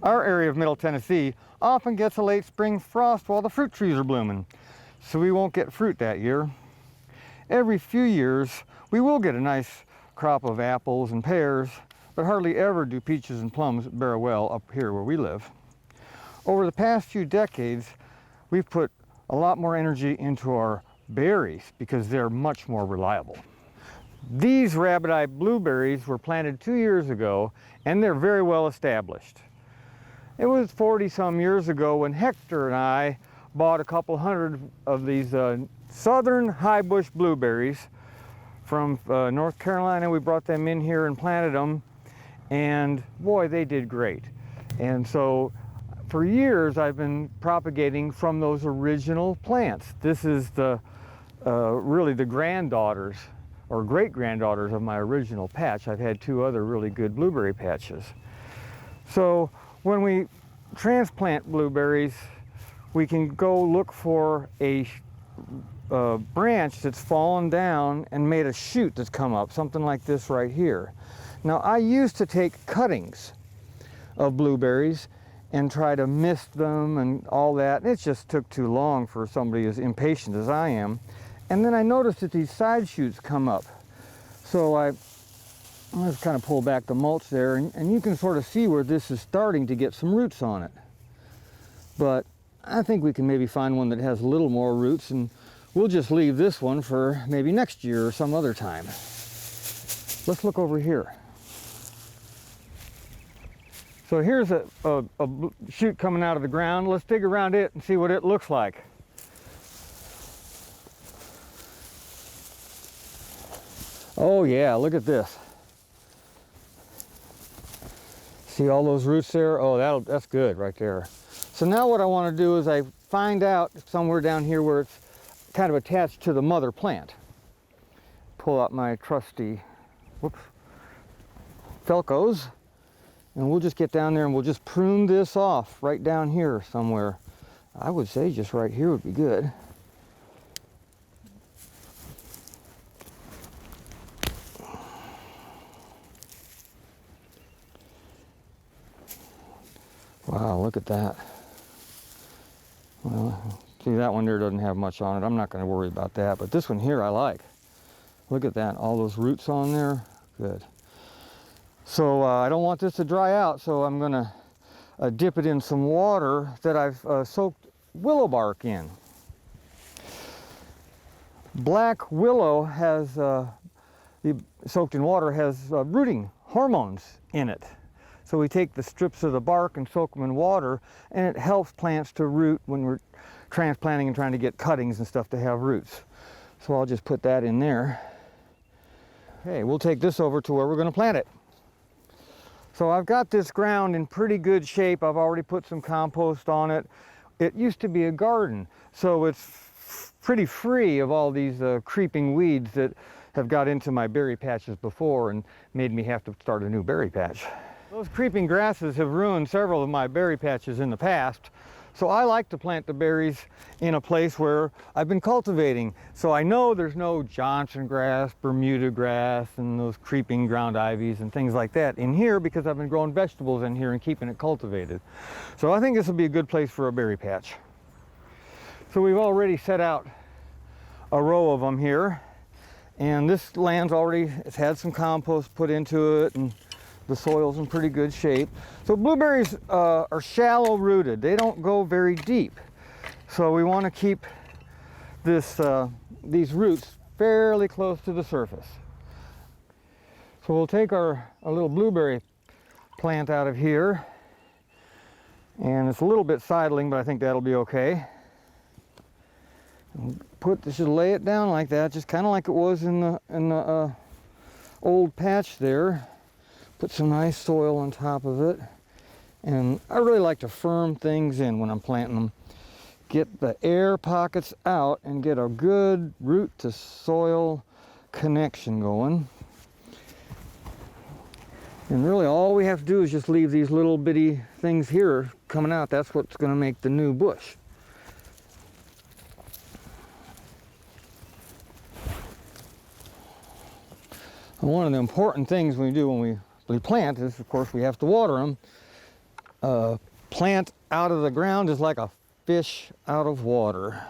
Our area of Middle Tennessee often gets a late spring frost while the fruit trees are blooming, so we won't get fruit that year. Every few years, we will get a nice crop of apples and pears, but hardly ever do peaches and plums bear well up here where we live. Over the past few decades, we've put a lot more energy into our berries because they're much more reliable. These rabbit-eye blueberries were planted 2 years ago, and they're very well established. It was 40-some years ago when Hector and I bought a couple hundred of these southern high bush blueberries from North Carolina. We brought them in here and planted them, and boy, they did great. And so for years I've been propagating from those original plants. This is the really the granddaughters or great-granddaughters of my original patch. I've had 2 other really good blueberry patches. So when we transplant blueberries, we can go look for a branch that's fallen down and made a shoot that's come up, something like this right here. Now, I used to take cuttings of blueberries and try to mist them and all that, and it just took too long for somebody as impatient as I am. And then I noticed that these side shoots come up. So let's kind of pull back the mulch there, and you can sort of see where this is starting to get some roots on it. But I think we can maybe find one that has a little more roots, and we'll just leave this one for maybe next year or some other time. Let's look over here. So here's a shoot coming out of the ground. Let's dig around it and see what it looks like. Oh yeah, look at this. See all those roots there? Oh, that's good right there. So now what I want to do is I find out somewhere down here where it's kind of attached to the mother plant. Pull out my trusty, Felcos, and we'll just get down there and we'll just prune this off right down here somewhere. I would say just right here would be good. Wow, look at that. Well, see, that one there doesn't have much on it. I'm not going to worry about that, but this one here I like. Look at that, all those roots on there. Good. So I don't want this to dry out, so I'm going to dip it in some water that I've soaked willow bark in. Black willow has, soaked in water, has rooting hormones in it. So we take the strips of the bark and soak them in water, and it helps plants to root when we're transplanting and trying to get cuttings and stuff to have roots. So I'll just put that in there. Okay, we'll take this over to where we're going to plant it. So I've got this ground in pretty good shape. I've already put some compost on it. It used to be a garden, so it's pretty free of all these creeping weeds that have got into my berry patches before and made me have to start a new berry patch. Those creeping grasses have ruined several of my berry patches in the past, so I like to plant the berries in a place where I've been cultivating. So I know there's no Johnson grass, Bermuda grass, and those creeping ground ivies and things like that in here because I've been growing vegetables in here and keeping it cultivated. So I think this will be a good place for a berry patch. So we've already set out a row of them here, and this land's already, it's had some compost put into it, and the soil's in pretty good shape. So blueberries are shallow rooted. They don't go very deep. So we want to keep these roots fairly close to the surface. So we'll take our little blueberry plant out of here. And it's a little bit sidling, but I think that'll be okay. Just lay it down like that, just kind of like it was in the old patch there. Put some nice soil on top of it. And I really like to firm things in when I'm planting them. Get the air pockets out and get a good root to soil connection going. And really all we have to do is just leave these little bitty things here coming out. That's what's going to make the new bush. And one of the important things we do when we plant is, of course, we have to water them. plant out of the ground is like a fish out of water.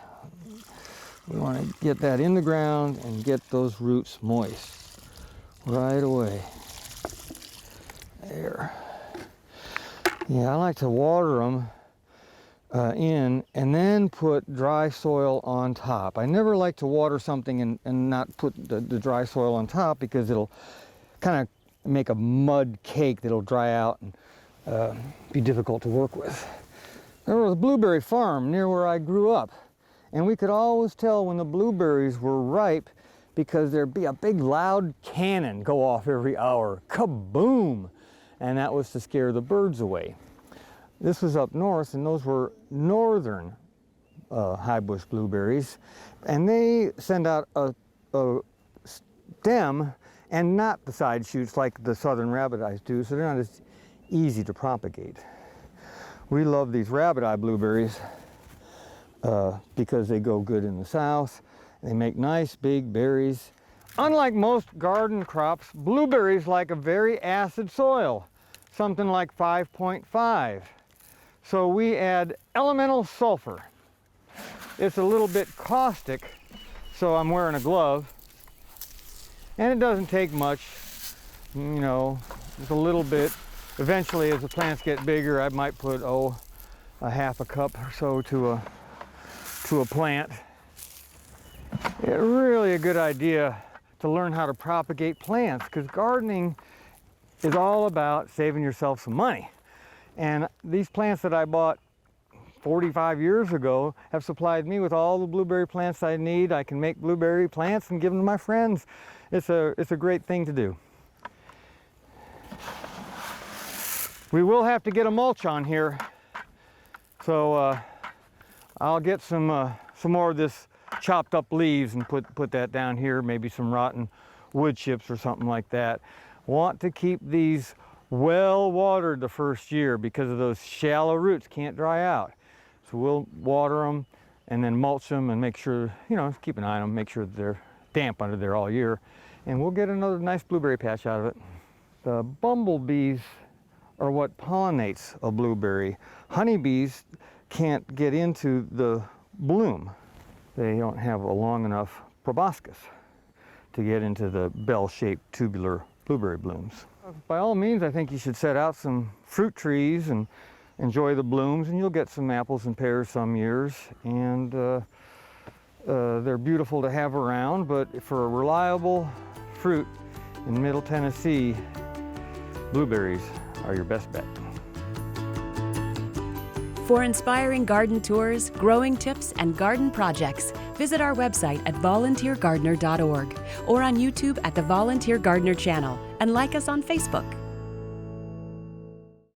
We want to get that in the ground and get those roots moist right away. There. Yeah, I like to water them in and then put dry soil on top. I never like to water something and not put the dry soil on top, because it'll kind of make a mud cake that'll dry out and be difficult to work with. There was a blueberry farm near where I grew up, and we could always tell when the blueberries were ripe because there'd be a big loud cannon go off every hour. Kaboom! And that was to scare the birds away. This was up north, and those were northern high bush blueberries, and they send out a stem and not the side shoots like the southern rabbit eyes do, so they're not as easy to propagate. We love these rabbit eye blueberries because they go good in the south. They make nice big berries. Unlike most garden crops, blueberries like a very acid soil, something like 5.5. So we add elemental sulfur. It's a little bit caustic, so I'm wearing a glove. And it doesn't take much, you know, just a little bit. Eventually, as the plants get bigger, I might put, a half a cup or so to a plant. It's really a good idea to learn how to propagate plants, because gardening is all about saving yourself some money. And these plants that I bought 45 years ago have supplied me with all the blueberry plants I need. I can make blueberry plants and give them to my friends. It's a great thing to do. We will have to get a mulch on here, so I'll get some more of this chopped up leaves and put that down here, maybe some rotten wood chips or something like that. Want to keep these well watered the first year because of those shallow roots can't dry out. So we'll water them and then mulch them and make sure, you know, keep an eye on them, make sure that they're damp under there all year, and we'll get another nice blueberry patch out of it. The bumblebees are what pollinates a blueberry. Honeybees can't get into the bloom. They don't have a long enough proboscis to get into the bell-shaped tubular blueberry blooms. By all means, I think you should set out some fruit trees and enjoy the blooms, and you'll get some apples and pears some years, and they're beautiful to have around. But for a reliable fruit in Middle Tennessee, blueberries are your best bet. For inspiring garden tours, growing tips, and garden projects, visit our website at volunteergardener.org or on YouTube at the Volunteer Gardener channel, and like us on Facebook.